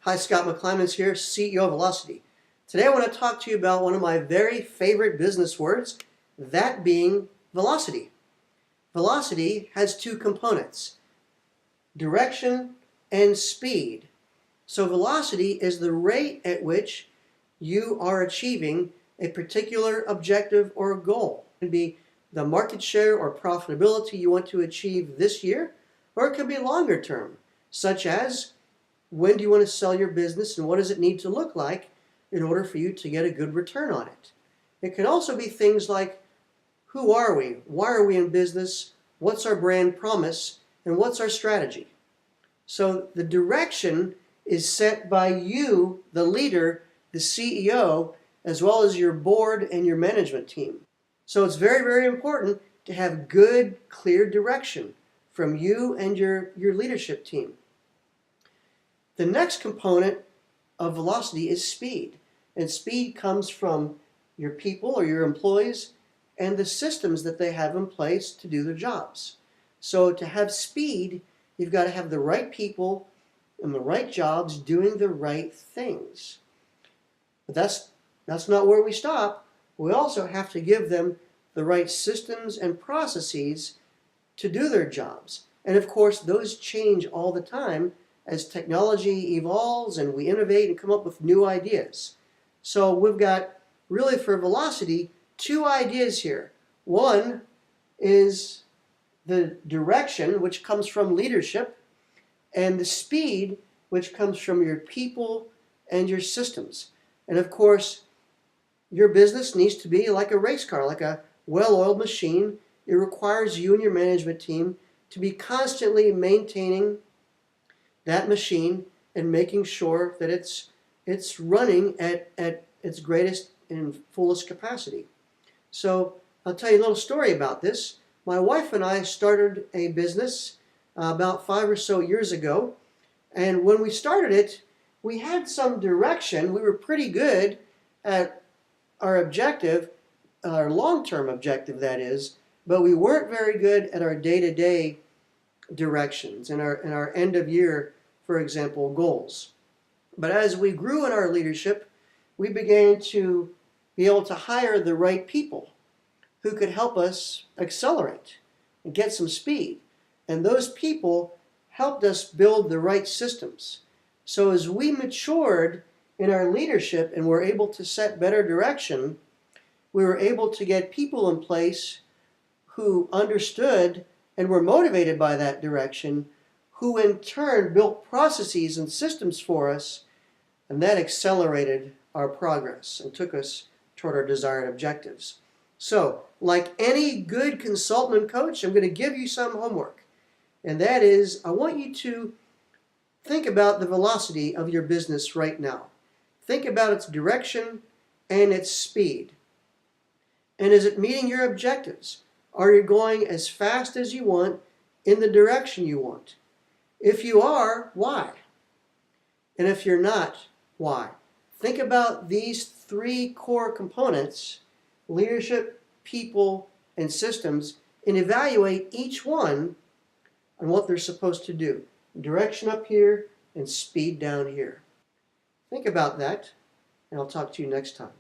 Hi, Scott McClimans here, CEO of Velocity. Today I want to talk to you about one of my very favorite business words, that being velocity. Velocity has two components, direction and speed. So velocity is the rate at which you are achieving a particular objective or goal. It can be the market share or profitability you want to achieve this year, or it can be longer term, such as when do you want to sell your business and what does it need to look like in order for you to get a good return on it? It can also be things like, who are we? Why are we in business? What's our brand promise? And what's our strategy? So the direction is set by you, the leader, the CEO, as well as your board and your management team. So it's very, very important to have good, clear direction from you and your leadership team. The next component of velocity is speed. And speed comes from your people or your employees and the systems that they have in place to do their jobs. So to have speed, you've got to have the right people and the right jobs doing the right things. But that's not where we stop. We also have to give them the right systems and processes to do their jobs. And of course, those change all the time as technology evolves and we innovate and come up with new ideas. So we've got, really for velocity, two ideas here. One is the direction, which comes from leadership, and the speed, which comes from your people and your systems. And of course, your business needs to be like a race car, like a well-oiled machine. It requires you and your management team to be constantly maintaining that machine and making sure that it's running at its greatest and fullest capacity. So I'll tell you a little story about this. My wife and I started a business about 5 or so years ago, and when we started it, we had some direction. We were pretty good at our objective, our long-term objective that is, but we weren't very good at our day-to-day directions and our end of year, for example, goals. But as we grew in our leadership, we began to be able to hire the right people who could help us accelerate and get some speed. And those people helped us build the right systems. So as we matured in our leadership and were able to set better direction, we were able to get people in place who understood and were motivated by that direction, who in turn built processes and systems for us, and that accelerated our progress and took us toward our desired objectives. So, like any good consultant and coach, I'm going to give you some homework. And that is, I want you to think about the velocity of your business right now. Think about its direction and its speed. And is it meeting your objectives? Are you going as fast as you want in the direction you want? If you are, why? And if you're not, why? Think about these three core components, leadership, people, and systems, and evaluate each one on what they're supposed to do. Direction up here and speed down here. Think about that, and I'll talk to you next time.